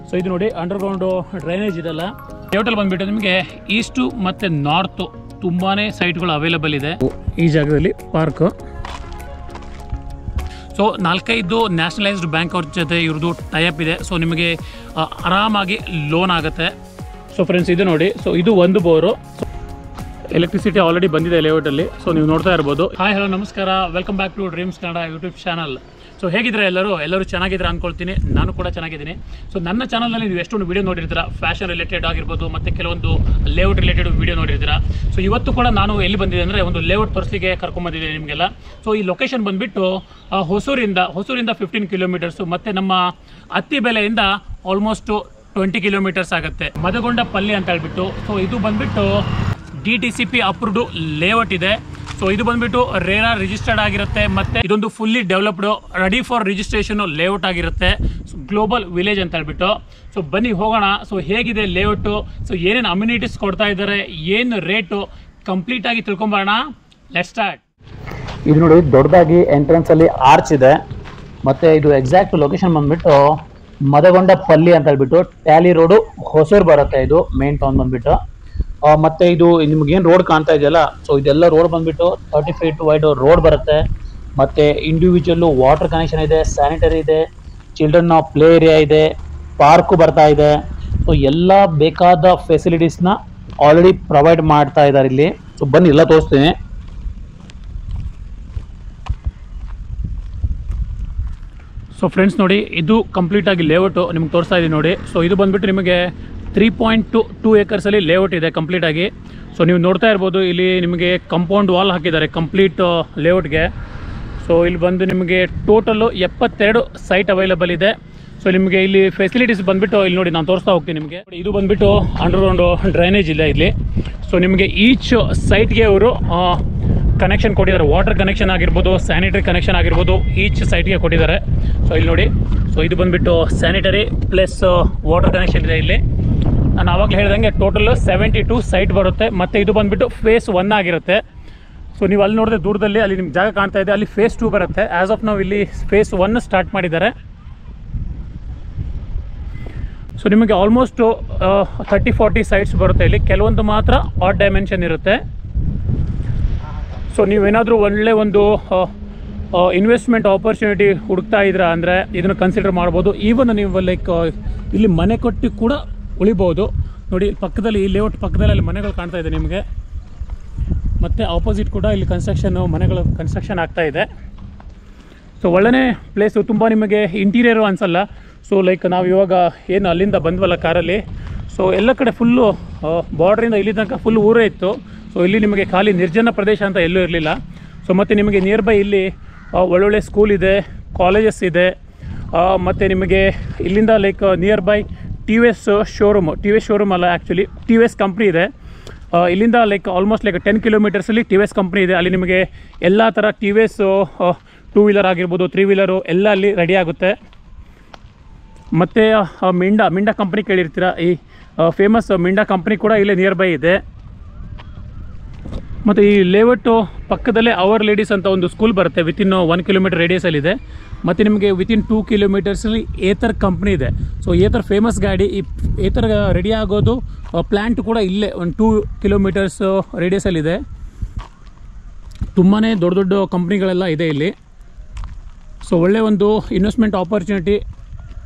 So ಇದು ನೋಡಿ underground drainage ಇದೆಲ್ಲ. ಲೇಔಟಲ್ಲಿ ಬಂದುಬಿಟ್ಟು ನಿಮಗೆ ಈಸ್ಟು ಮತ್ತು ನಾರ್ತು ತುಂಬಾ ಸೈಟ್ಗಳು ಅವೈಲೇಬಲ್ ಇದೆ. ಈ ಜಾಗದಲ್ಲಿ ಪಾರ್ಕು. ಸೊ 4-5 ನ್ಯಾಷನಲೈಸ್ಡ್ ಬ್ಯಾಂಕ್ ಅವ್ರ ಜೊತೆ ಇವ್ರದ್ದು ಟೈಅಪ್ ಇದೆ. ಸೊ ನಿಮಗೆ ಆರಾಮಾಗಿ ಲೋನ್ ಆಗುತ್ತೆ. ಸೊ ಫ್ರೆಂಡ್ಸ್ ಇದು ನೋಡಿ, ಸೊ ಇದು ಒಂದು ಬೋರು. ಎಲೆಕ್ಟ್ರಿಸಿಟಿ ಆಲ್ರೆಡಿ ಬಂದಿದೆ ಲೇಔಟಲ್ಲಿ. ಸೊ ನೀವು ನೋಡ್ತಾ ಇರ್ಬೋದು. ಹಾಯ್ ಹಲೋ ನಮಸ್ಕಾರ, welcome back to dreams Kannada YouTube channel. So ಹೇಗಿದ್ರೆ ಎಲ್ಲರೂ ಚೆನ್ನಾಗಿದ್ರೆ ಅಂದ್ಕೊಳ್ತೀನಿ. ನಾನು ಕೂಡ ಚೆನ್ನಾಗಿದ್ದೀನಿ. ಸೊ ನನ್ನ ಚಾನಲ್ನಲ್ಲಿ ನೀವು ಎಷ್ಟೊಂದು ವೀಡಿಯೋ ನೋಡಿರ್ತೀರ, ಫ್ಯಾಷನ್ ರಿಲೇಟೆಡ್ ಆಗಿರ್ಬೋದು, ಮತ್ತು ಕೆಲವೊಂದು ಲೇಔಟ್ ರಿಲೇಟೆಡ್ ವೀಡಿಯೋ ನೋಡಿರ್ತೀರ. ಸೊ ಇವತ್ತು ಕೂಡ ನಾನು ಎಲ್ಲಿ ಬಂದಿದೆ ಅಂದರೆ ಒಂದು ಲೇಔಟ್ ತೋರಿಸಲಿಕ್ಕೆ ಕರ್ಕೊಂಬಂದಿದೆ ನಿಮಗೆಲ್ಲ. ಸೊ ಈ ಲೊಕೇಶನ್ ಬಂದುಬಿಟ್ಟು ಹೊಸೂರಿಂದ 15 ಕಿಲೋಮೀಟರ್ಸು, ಮತ್ತು ನಮ್ಮ ಅತ್ತಿಬೆಲೆಯಿಂದ ಆಲ್ಮೋಸ್ಟ್ 20 ಕಿಲೋಮೀಟರ್ಸ್ ಆಗುತ್ತೆ. ಮದಗೊಂಡಪಲ್ಲಿ ಅಂತ ಹೇಳ್ಬಿಟ್ಟು. ಸೊ ಇದು ಬಂದುಬಿಟ್ಟು DTCP ಅಪ್ರೂವ್ಡ್ ಲೇಔಟ್ ಇದೆ. ಸೊ ಇದು ಬಂದುಬಿಟ್ಟು ರೇರಾ ರಿಜಿಸ್ಟರ್ಡ್ ಆಗಿರುತ್ತೆ, ಮತ್ತು ಇದೊಂದು fully developed ready for registration layout ಆಗಿರುತ್ತೆ. ಸೊ ಗ್ಲೋಬಲ್ ವಿಲೇಜ್ ಅಂತ ಹೇಳ್ಬಿಟ್ಟು. ಸೊ ಬನ್ನಿ ಹೋಗೋಣ. ಸೊ ಹೇಗಿದೆ ಲೇಔಟು, ಸೊ ಏನೇನು ಅಮ್ಯುನಿಟೀಸ್ ಕೊಡ್ತಾ ಇದ್ದಾರೆ, ಏನು ರೇಟು ಕಂಪ್ಲೀಟಾಗಿ ತಿಳ್ಕೊಂಬರೋಣ. Let's start. ಇದು ನೋಡಿ, ದೊಡ್ಡದಾಗಿ ಎಂಟ್ರೆನ್ಸಲ್ಲಿ ಆರ್ಚ್ ಇದೆ. ಮತ್ತು ಇದು ಎಕ್ಸಾಕ್ಟ್ ಲೊಕೇಶನ್ ಬಂದುಬಿಟ್ಟು ಮದಗೊಂಡಪಲ್ಲಿ ಅಂತ ಹೇಳ್ಬಿಟ್ಟು ಟ್ಯಾಲಿ ರೋಡು ಹೊಸೂರು ಬರುತ್ತೆ. ಇದು ಮೇನ್ ಟೌನ್ ಬಂದುಬಿಟ್ಟು. ಮತ್ತು ಇದು ನಿಮಗೇನು ರೋಡ್ ಕಾಣ್ತಾ ಇದೆಯಲ್ಲ, ಸೊ ಇದೆಲ್ಲ ರೋಡ್ ಬಂದುಬಿಟ್ಟು 30 ಫೀಟ್ ವೈಡ್ ರೋಡ್ ಬರುತ್ತೆ. ಮತ್ತು ಇಂಡಿವಿಜುವಲ್ಲು ವಾಟರ್ ಕನೆಕ್ಷನ್ ಇದೆ, ಸ್ಯಾನಿಟರಿ ಇದೆ, ಚಿಲ್ಡ್ರನ್ ಪ್ಲೇ ಏರಿಯಾ ಇದೆ, ಪಾರ್ಕು ಬರ್ತಾ ಇದೆ. ಸೊ ಎಲ್ಲ ಬೇಕಾದ ಫೆಸಿಲಿಟೀಸ್ನ ಆಲ್ರೆಡಿ ಪ್ರೊವೈಡ್ ಮಾಡ್ತಾ ಇದ್ದಾರೆ ಇಲ್ಲಿ. ಸೊ ಬನ್ನಿ ಎಲ್ಲ ತೋರಿಸ್ತೀನಿ. ಸೊ ಫ್ರೆಂಡ್ಸ್ ನೋಡಿ, ಇದು ಕಂಪ್ಲೀಟಾಗಿ ಲೇಔಟು ನಿಮ್ಗೆ ತೋರಿಸ್ತಾ ಇದ್ದೀನಿ ನೋಡಿ. ಸೊ ಇದು ಬಂದುಬಿಟ್ಟು ನಿಮಗೆ 3.2 ಏಕರ್ಸಲ್ಲಿ ಲೇಔಟ್ ಇದೆ ಕಂಪ್ಲೀಟಾಗಿ. ಸೊ ನೀವು ನೋಡ್ತಾ ಇರ್ಬೋದು, ಇಲ್ಲಿ ನಿಮಗೆ ಕಂಪೌಂಡ್ ವಾಲ್ ಹಾಕಿದ್ದಾರೆ ಕಂಪ್ಲೀಟ್ ಲೇಔಟ್ಗೆ. ಸೊ ಇಲ್ಲಿ ಬಂದು ನಿಮಗೆ ಟೋಟಲ್ಲು 72 ಸೈಟ್ ಅವೈಲೇಬಲ್ ಇದೆ. ಸೊ ನಿಮಗೆ ಇಲ್ಲಿ ಫೆಸಿಲಿಟೀಸ್ ಬಂದುಬಿಟ್ಟು ಇಲ್ಲಿ ನೋಡಿ, ನಾನು ತೋರಿಸ್ತಾ ಹೋಗ್ತೀನಿ ನಿಮಗೆ. ಇದು ಬಂದುಬಿಟ್ಟು ಅಂಡರ್ಗ್ರೌಂಡು ಡ್ರೈನೇಜ್ ಇದೆ ಇಲ್ಲಿ. ಸೊ ನಿಮಗೆ ಈಚ್ ಸೈಟ್ಗೆ ಅವರು ಕನೆಕ್ಷನ್ ಕೊಟ್ಟಿದ್ದಾರೆ. ವಾಟರ್ ಕನೆಕ್ಷನ್ ಆಗಿರ್ಬೋದು, ಸ್ಯಾನಿಟರಿ ಕನೆಕ್ಷನ್ ಆಗಿರ್ಬೋದು, ಈಚ್ ಸೈಟ್ಗೆ ಕೊಟ್ಟಿದ್ದಾರೆ. ಸೊ ಇಲ್ಲಿ ನೋಡಿ, ಸೊ ಇದು ಬಂದುಬಿಟ್ಟು ಸ್ಯಾನಿಟರಿ ಪ್ಲಸ್ ವಾಟರ್ ಕನೆಕ್ಷನ್ ಇದೆ ಇಲ್ಲಿ. ನಾನು ಆವಾಗಲೇ ಹೇಳ್ದಂಗೆ ಟೋಟಲ್ 72 ಸೈಟ್ ಬರುತ್ತೆ. ಮತ್ತು ಇದು ಬಂದುಬಿಟ್ಟು ಫೇಸ್ 1 ಆಗಿರುತ್ತೆ. ಸೊ ನೀವು ಅಲ್ಲಿ ನೋಡಿದ್ರೆ ದೂರದಲ್ಲಿ ಅಲ್ಲಿ ನಿಮ್ಗೆ ಜಾಗ ಕಾಣ್ತಾ ಇದೆ, ಅಲ್ಲಿ ಫೇಸ್ 2 ಬರುತ್ತೆ. ಆ್ಯಸ್ ಆಫ್ ನಾವು ಇಲ್ಲಿ ಫೇಸ್ 1 ಸ್ಟಾರ್ಟ್ ಮಾಡಿದ್ದಾರೆ. ಸೊ ನಿಮಗೆ ಆಲ್ಮೋಸ್ಟ್ 30-40 ಸೈಟ್ಸ್ ಬರುತ್ತೆ ಇಲ್ಲಿ. ಕೆಲವೊಂದು ಮಾತ್ರ ಆಡ್ ಡೈಮೆನ್ಷನ್ ಇರುತ್ತೆ. ಸೊ ನೀವೇನಾದರೂ ಒಳ್ಳೆ ಒಂದು ಇನ್ವೆಸ್ಟ್ಮೆಂಟ್ ಆಪರ್ಚುನಿಟಿ ಹುಡುಕ್ತಾ ಇದ್ದೀರಾ ಅಂದರೆ ಇದನ್ನು ಕನ್ಸಿಡರ್ ಮಾಡ್ಬೋದು. ಈವನ್ ನೀವು ಲೈಕ್ ಇಲ್ಲಿ ಮನೆ ಕೊಟ್ಟು ಕೂಡ ಉಳಿಬೋದು. ನೋಡಿ ಪಕ್ಕದಲ್ಲಿ, ಈ ಲೇಔಟ್ ಪಕ್ಕದಲ್ಲಿ ಅಲ್ಲಿ ಮನೆಗಳು ಕಾಣ್ತಾ ಇದೆ ನಿಮಗೆ. ಮತ್ತು ಆಪೋಸಿಟ್ ಕೂಡ ಇಲ್ಲಿ ಮನೆಗಳು ಕನ್ಸ್ಟ್ರಕ್ಷನ್ ಆಗ್ತಾ ಇದೆ. ಸೊ ಒಳ್ಳೆಯೇ ಪ್ಲೇಸು, ತುಂಬ ನಿಮಗೆ ಇಂಟೀರಿಯರು ಅನಿಸಲ್ಲ. ಸೊ ಲೈಕ್ ನಾವು ಇವಾಗ ಏನು ಅಲ್ಲಿಂದ ಬಂದ್ವಲ್ಲ ಕಾರಲ್ಲಿ, ಸೊ ಎಲ್ಲ ಕಡೆ ಫುಲ್ಲು ಬಾರ್ಡ್ರಿಂದ ಇಲ್ಲಿ ತನಕ ಫುಲ್ ಊರೇ ಇತ್ತು. ಸೊ ಇಲ್ಲಿ ನಿಮಗೆ ಖಾಲಿ ನಿರ್ಜನ ಪ್ರದೇಶ ಅಂತ ಎಲ್ಲೂ ಇರಲಿಲ್ಲ. ಸೊ ಮತ್ತು ನಿಮಗೆ ನಿಯರ್ ಬೈ ಇಲ್ಲಿ ಒಳ್ಳೊಳ್ಳೆ ಸ್ಕೂಲ್ ಇದೆ, ಕಾಲೇಜಸ್ ಇದೆ. ಮತ್ತು ನಿಮಗೆ ಇಲ್ಲಿಂದ like near by TVS showroom ಅಲ್ಲ, ಆ್ಯಕ್ಚುಲಿ TVS ಕಂಪ್ನಿ ಇದೆ. ಇಲ್ಲಿಂದ like almost like 10 ಕಿಲೋಮೀಟರ್ಸಲ್ಲಿ TVS company ಇದೆ. ಅಲ್ಲಿ ನಿಮಗೆ ಎಲ್ಲ ಥರ TVS 2 ವೀಲರ್ ಆಗಿರ್ಬೋದು, 3 ವೀಲರು ಎಲ್ಲ ಅಲ್ಲಿ ರೆಡಿ ಆಗುತ್ತೆ. ಮತ್ತು ಮಿಂಡಾ ಕಂಪ್ನಿ ಕೇಳಿರ್ತೀರ, ಈ ಫೇಮಸ್ ಮಿಂಡಾ ಕಂಪ್ನಿ ಕೂಡ ಇಲ್ಲೇ ನಿಯರ್ ಬೈ ಇದೆ. ಮತ್ತು ಈ ಲೇಔಟು ಪಕ್ಕದಲ್ಲೇ ಅವರ್ ಲೇಡೀಸ್ ಅಂತ ಒಂದು ಸ್ಕೂಲ್ ಬರುತ್ತೆ, ವಿತಿನ್ 1 ಕಿಲೋಮೀಟರ್ ರೇಡಿಯಸಲ್ಲಿದೆ. ಮತ್ತು ನಿಮಗೆ ವಿತಿನ್ 2 ಕಿಲೋಮೀಟರ್ಸಲ್ಲಿ ಏತರ್ ಕಂಪ್ನಿ ಇದೆ. ಸೊ ಏತರ್ ಫೇಮಸ್ ಗಾಡಿ. ಈ ಏತರ್ ರೆಡಿ ಆಗೋದು ಪ್ಲ್ಯಾಂಟ್ ಕೂಡ ಇಲ್ಲೇ ಒಂದು 2 ಕಿಲೋಮೀಟರ್ಸ್ ರೇಡಿಯಸಲ್ಲಿದೆ. ತುಂಬಾ ದೊಡ್ಡ ಕಂಪ್ನಿಗಳೆಲ್ಲ ಇದೆ ಇಲ್ಲಿ. ಸೊ ಒಳ್ಳೆಯ ಒಂದು ಇನ್ವೆಸ್ಟ್ಮೆಂಟ್ ಆಪರ್ಚುನಿಟಿ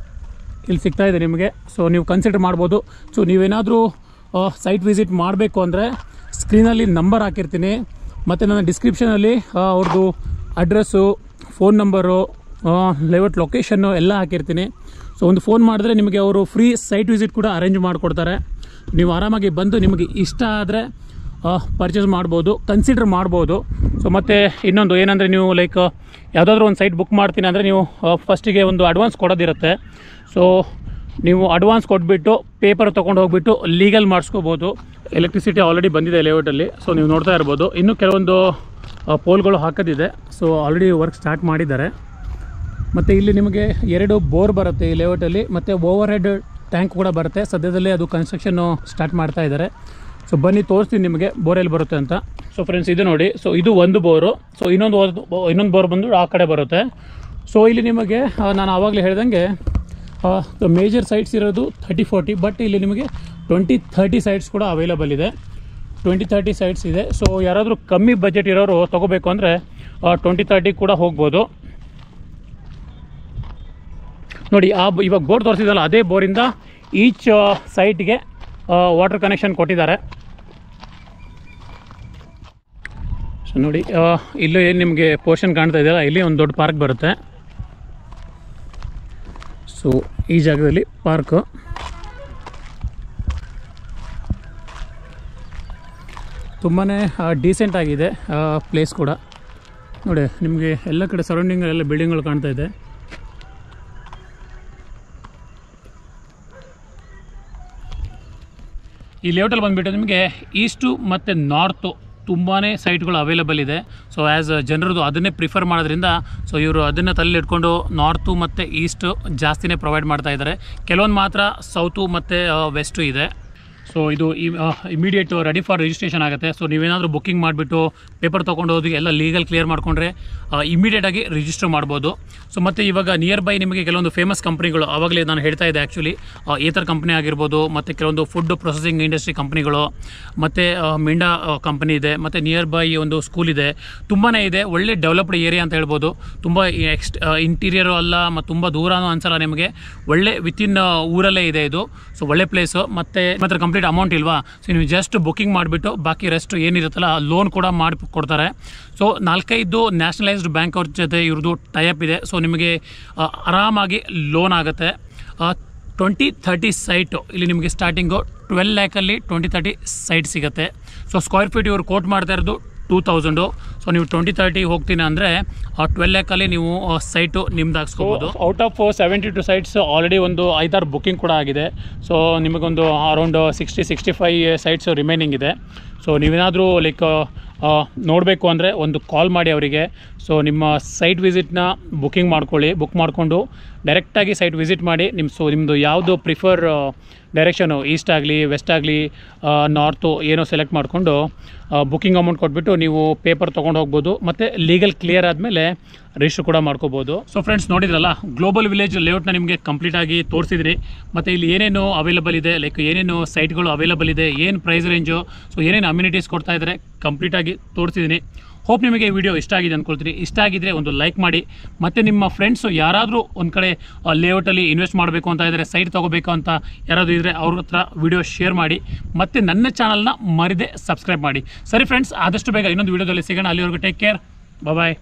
ಇಲ್ಲಿ ಸಿಗ್ತಾ ಇದೆ ನಿಮಗೆ. ಸೊ ನೀವು ಕನ್ಸಿಡರ್ ಮಾಡ್ಬೋದು. ಸೊ ನೀವೇನಾದರೂ ಸೈಟ್ ವಿಸಿಟ್ ಮಾಡಬೇಕು ಅಂದರೆ ಸ್ಕ್ರೀನಲ್ಲಿ ನಂಬರ್ ಹಾಕಿರ್ತೀನಿ, ಮತ್ತು ನನ್ನ ಡಿಸ್ಕ್ರಿಪ್ಷನಲ್ಲಿ ಅವ್ರದ್ದು address, phone number, layout location ಎಲ್ಲ ಹಾಕಿರ್ತೀನಿ. ಸೊ ಒಂದು ಫೋನ್ ಮಾಡಿದ್ರೆ ನಿಮಗೆ ಅವರು ಫ್ರೀ ಸೈಟ್ ವಿಸಿಟ್ ಕೂಡ ಅರೇಂಜ್ ಮಾಡಿಕೊಡ್ತಾರೆ. ನೀವು ಆರಾಮಾಗಿ ಬಂದು ನಿಮಗೆ ಇಷ್ಟ ಆದರೆ ಪರ್ಚೇಸ್ ಮಾಡ್ಬೋದು, ಕನ್ಸಿಡರ್ ಮಾಡ್ಬೋದು. ಸೊ ಮತ್ತು ಇನ್ನೊಂದು ಏನಂದರೆ, ನೀವು ಲೈಕ್ ಯಾವುದಾದ್ರೂ ಒಂದು ಸೈಟ್ ಬುಕ್ ಮಾಡ್ತೀನಿ ಅಂದರೆ ನೀವು ಫಸ್ಟಿಗೆ ಒಂದು ಅಡ್ವಾನ್ಸ್ ಕೊಡೋದಿರುತ್ತೆ. ಸೊ ನೀವು ಅಡ್ವಾನ್ಸ್ ಕೊಟ್ಬಿಟ್ಟು ಪೇಪರ್ ತೊಗೊಂಡು ಹೋಗ್ಬಿಟ್ಟು ಲೀಗಲ್ ಮಾಡಿಸ್ಕೋಬೋದು. ಎಲೆಕ್ಟ್ರಿಸಿಟಿ ಆಲ್ರೆಡಿ ಬಂದಿದೆ ಲೇಔಟಲ್ಲಿ. ಸೊ ನೀವು ನೋಡ್ತಾ ಇರ್ಬೋದು, ಇನ್ನೂ ಕೆಲವೊಂದು ಪೋಲ್ಗಳು ಹಾಕೋದಿದೆ. ಸೊ ಆಲ್ರೆಡಿ ವರ್ಕ್ ಸ್ಟಾರ್ಟ್ ಮಾಡಿದ್ದಾರೆ. ಮತ್ತು ಇಲ್ಲಿ ನಿಮಗೆ 2 ಬೋರ್ ಬರುತ್ತೆ ಈ ಲೇಔಟಲ್ಲಿ, ಮತ್ತು ಓವರ್ ಹೆಡ್ ಟ್ಯಾಂಕ್ ಕೂಡ ಬರುತ್ತೆ. ಸದ್ಯದಲ್ಲೇ ಅದು ಕನ್ಸ್ಟ್ರಕ್ಷನ್ನು ಸ್ಟಾರ್ಟ್ ಮಾಡ್ತಾ ಇದ್ದಾರೆ. ಸೊ ಬನ್ನಿ ತೋರಿಸ್ತೀನಿ ನಿಮಗೆ ಬೋರ್ ಎಲ್ಲಿ ಬರುತ್ತೆ ಅಂತ. ಸೊ ಫ್ರೆಂಡ್ಸ್ ಇದು ನೋಡಿ, ಸೊ ಇದು ಒಂದು ಬೋರು. ಸೊ ಇನ್ನೊಂದು ಬೋರ್ ಬಂದು ಆ ಕಡೆ ಬರುತ್ತೆ. ಸೊ ಇಲ್ಲಿ ನಿಮಗೆ ನಾನು ಆವಾಗಲೇ ಹೇಳ್ದಂಗೆ ಮೇಜರ್ ಸೈಟ್ಸ್ ಇರೋದು 30-40, ಬಟ್ ಇಲ್ಲಿ ನಿಮಗೆ 20-30 ಸೈಟ್ಸ್ ಕೂಡ ಅವೈಲಬಲ್ ಇದೆ. 20-30 ಸೈಟ್ಸ್ ಇದೆ. ಸೊ ಯಾರಾದರೂ ಕಮ್ಮಿ ಬಜೆಟ್ ಇರೋರು ತೊಗೋಬೇಕು ಅಂದರೆ 20-30 ಕೂಡ ಹೋಗ್ಬೋದು. ನೋಡಿ ಇವಾಗ ಬೋರ್ ತೋರಿಸಿದಲ್ಲ, ಅದೇ ಬೋರಿಂದ ಈಚ್ ಸೈಟ್ಗೆ ವಾಟರ್ ಕನೆಕ್ಷನ್ ಕೊಟ್ಟಿದ್ದಾರೆ. ಸೊ ನೋಡಿ ಇಲ್ಲೂ ಏನು ನಿಮಗೆ ಪೋರ್ಷನ್ ಕಾಣ್ತಾ ಇದೆಯಲ್ಲ, ಇಲ್ಲಿ ಒಂದು ದೊಡ್ಡ ಪಾರ್ಕ್ ಬರುತ್ತೆ. ಸೊ ಈ ಜಾಗದಲ್ಲಿ ಪಾರ್ಕು. ತುಂಬಾ ಡೀಸೆಂಟ್ ಆಗಿದೆ ಪ್ಲೇಸ್ ಕೂಡ. ನೋಡಿ ನಿಮಗೆ ಎಲ್ಲ ಕಡೆ ಸರೌಂಡಿಂಗಲ್ಲೆಲ್ಲ ಬಿಲ್ಡಿಂಗ್ಗಳು ಕಾಣ್ತಾ ಇದೆ. ಈ ಲೇಔಟಲ್ಲಿ ಬಂದುಬಿಟ್ಟು ನಿಮಗೆ ಈಸ್ಟು ಮತ್ತು ನಾರ್ತು ತುಂಬಾ ಸೈಟ್ಗಳು ಅವೈಲಬಲ್ ಇದೆ. ಸೊ ಆ್ಯಸ್ ಜನರದು ಅದನ್ನೇ ಪ್ರಿಫರ್ ಮಾಡೋದ್ರಿಂದ ಸೊ ಇವರು ಅದನ್ನು ತಲೆಯಲ್ಲಿ ಇಟ್ಕೊಂಡು ನಾರ್ತು ಮತ್ತು ಈಸ್ಟು ಜಾಸ್ತಿನೇ ಪ್ರೊವೈಡ್ ಮಾಡ್ತಾ ಇದ್ದಾರೆ. ಕೆಲವೊಂದು ಮಾತ್ರ ಸೌತು ಮತ್ತು ವೆಸ್ಟು ಇದೆ. ಸೊ ಇದು ಇಮಿಡಿಯೇಟ್ ರೆಡಿ ಫಾರ್ ರಿಜಿಸ್ಟ್ರೇಷನ್ ಆಗುತ್ತೆ. ಸೊ ನೀವೇನಾದರೂ ಬುಕ್ಕಿಂಗ್ ಮಾಡಿಬಿಟ್ಟು ಪೇಪರ್ ತೊಗೊಂಡು ಹೋಗಿ ಎಲ್ಲ ಲೀಗಲ್ ಕ್ಲಿಯರ್ ಮಾಡಿಕೊಂಡ್ರೆ ಇಮಿಡಿಯೇಟಾಗಿ ರಿಜಿಸ್ಟರ್ ಮಾಡ್ಬೋದು. ಸೊ ಮತ್ತು ಇವಾಗ ನಿಯರ್ ಬೈ ನಿಮಗೆ ಕೆಲವೊಂದು ಫೇಮಸ್ ಕಂಪ್ನಿಗಳು, ಆವಾಗಲೇ ನಾನು ಹೇಳ್ತಾ ಇದ್ದೆ ಆ್ಯಕ್ಚುಲಿ, ಏತರ್ ಕಂಪ್ನಿ ಆಗಿರ್ಬೋದು, ಮತ್ತು ಕೆಲವೊಂದು ಫುಡ್ ಪ್ರೊಸೆಸಿಂಗ್ ಇಂಡಸ್ಟ್ರಿ ಕಂಪ್ನಿಗಳು, ಮತ್ತು ಮಿಂಡಾ ಕಂಪ್ನಿ ಇದೆ, ಮತ್ತು ನಿಯರ್ ಬೈ ಒಂದು ಸ್ಕೂಲ್ ಇದೆ. ತುಂಬಾ ಇದೆ. ಒಳ್ಳೆ ಡೆವಲಪ್ಡ್ ಏರಿಯಾ ಅಂತ ಹೇಳ್ಬೋದು. ತುಂಬ ಇಂಟೀರಿಯರು ಅಲ್ಲ ಮತ್ತು ತುಂಬ ದೂರನೂ ಅನ್ಸಲ್ಲ ನಿಮಗೆ. ಒಳ್ಳೆ ವಿತಿನ್ ಊರಲ್ಲೇ ಇದೆ ಇದು. ಸೊ ಒಳ್ಳೆ ಪ್ಲೇಸು. ಮತ್ತು ಕಂಪ್ಲೀಟ್ ಅಮೌಂಟ್ ಇಲ್ವಾ, ಸೊ ನೀವು ಜಸ್ಟ್ ಬುಕ್ಕಿಂಗ್ ಮಾಡಿಬಿಟ್ಟು ಬಾಕಿ ರೆಸ್ಟ್ ಏನಿರುತ್ತಲ್ಲ ಲೋನ್ ಕೂಡ ಮಾಡಿ ಕೊಡ್ತಾರೆ. ಸೊ 4-5 ನ್ಯಾಷನಲೈಸ್ಡ್ ಬ್ಯಾಂಕ್ ಅವ್ರ ಜೊತೆ ಇವ್ರದ್ದು ಟೈಅಪ್ ಇದೆ. ಸೊ ನಿಮಗೆ ಆರಾಮಾಗಿ ಲೋನ್ ಆಗುತ್ತೆ. 20-30 ಸೈಟು ಇಲ್ಲಿ ನಿಮಗೆ ಸ್ಟಾರ್ಟಿಂಗು 12 ಲ್ಯಾಕಲ್ಲಿ 20-30 ಸೈಟ್ ಸಿಗುತ್ತೆ. ಸೊ ಸ್ಕ್ವೇರ್ ಫೀಟ್ ಇವರು ಕೋಟ್ ಮಾಡ್ತಾ ಇರೋದು 2000. ಸೊ ನೀವು 20-30 ಹೋಗ್ತೀನಿ ಅಂದರೆ 12 ಲ್ಯಾಕಲ್ಲಿ ನೀವು ಸೈಟು ನಿಮ್ದು ಹಾಕ್ಸ್ಕೋಬೋದು. ಔಟ್ ಆಫ್ 72 ಸೈಟ್ಸ್ ಆಲ್ರೆಡಿ ಒಂದು 5-6 ಬುಕ್ಕಿಂಗ್ ಕೂಡ ಆಗಿದೆ. ಸೊ ನಿಮಗೊಂದು ಅರೌಂಡ್ 60-65 ಸೈಟ್ಸ್ ರಿಮೈನಿಂಗ್ ಇದೆ. ಸೊ ನೀವೇನಾದರೂ ಲೈಕ್ ನೋಡಬೇಕು ಅಂದರೆ ಒಂದು ಕಾಲ್ ಮಾಡಿ ಅವರಿಗೆ. ಸೊ ನಿಮ್ಮ ಸೈಟ್ ವಿಸಿಟ್ನ ಬುಕ್ಕಿಂಗ್ ಮಾಡ್ಕೊಳ್ಳಿ. ಬುಕ್ ಮಾಡಿಕೊಂಡು ಡೈರೆಕ್ಟಾಗಿ ಸೈಟ್ ವಿಸಿಟ್ ಮಾಡಿ. ನಿಮ್ಮದು ಯಾವುದು ಪ್ರಿಫರ್ ಡೈರೆಕ್ಷನು, ಈಸ್ಟ್ ಆಗಲಿ ವೆಸ್ಟ್ ಆಗಲಿ ನಾರ್ತು ಏನೋ ಸೆಲೆಕ್ಟ್ ಮಾಡಿಕೊಂಡು ಬುಕ್ಕಿಂಗ್ ಅಮೌಂಟ್ ಕೊಟ್ಬಿಟ್ಟು ನೀವು ಪೇಪರ್ ತೊಗೊಂಡು ಹೋಗ್ಬೋದು. ಮತ್ತು ಲೀಗಲ್ ಕ್ಲಿಯರ್ ಆದಮೇಲೆ ರಿಜಿಸ್ಟರ್ ಕೂಡ ಮಾಡ್ಕೋಬೋದು. ಸೊ ಫ್ರೆಂಡ್ಸ್ ನೋಡಿದ್ರಲ್ಲ, ಗ್ಲೋಬಲ್ ವಿಲೇಜ್ ಲೇಔಟ್ನ ನಿಮಗೆ ಕಂಪ್ಲೀಟಾಗಿ ತೋರಿಸಿದ್ರಿ. ಮತ್ತು ಇಲ್ಲಿ ಏನೇನು ಅವೈಲಬಲ್ ಇದೆ, ಲೈಕ್ ಏನೇನು ಸೈಟ್ಗಳು ಅವೈಲಬಲ್ ಇದೆ, ಏನು ಪ್ರೈಸ್ ರೇಂಜು, ಸೊ ಏನೇನು ಅಮ್ಯುನಿಟೀಸ್ ಕೊಡ್ತಾ ಇದ್ದಾರೆ ಕಂಪ್ಲೀಟಾಗಿ ತೋರಿಸಿದ್ದೀನಿ. ಹೋಪ್ ನಿಮಗೆ ಈ ವಿಡಿಯೋ ಇಷ್ಟ ಆಗಿದೆ ಅಂದ್ಕೊಳ್ತೀನಿ. ಇಷ್ಟ ಆಗಿದ್ದರೆ ಒಂದು ಲೈಕ್ ಮಾಡಿ. ಮತ್ತು ನಿಮ್ಮ ಫ್ರೆಂಡ್ಸು ಯಾರಾದರೂ ಒಂದು ಕಡೆ ಲೇಔಟಲ್ಲಿ ಇನ್ವೆಸ್ಟ್ ಮಾಡಬೇಕು ಅಂತ ಇದ್ದರೆ, ಸೈಟ್ ತೊಗೋಬೇಕು ಅಂತ ಯಾರಾದರೂ ಇದ್ದರೆ ಅವ್ರ ಹತ್ರ ವಿಡಿಯೋ ಶೇರ್ ಮಾಡಿ. ಮತ್ತು ನನ್ನ ಚಾನಲ್ನ ಮರಿದೆ ಸಬ್ಸ್ಕ್ರೈಬ್ ಮಾಡಿ. ಸರಿ ಫ್ರೆಂಡ್ಸ್, ಆದಷ್ಟು ಬೇಗ ಇನ್ನೊಂದು ವಿಡಿಯೋದಲ್ಲಿ ಸಿಗೋಣ. ಅಲ್ಲಿವರೆಗೂ ಟೇಕ್ ಕೇರ್, ಬಾಯ್.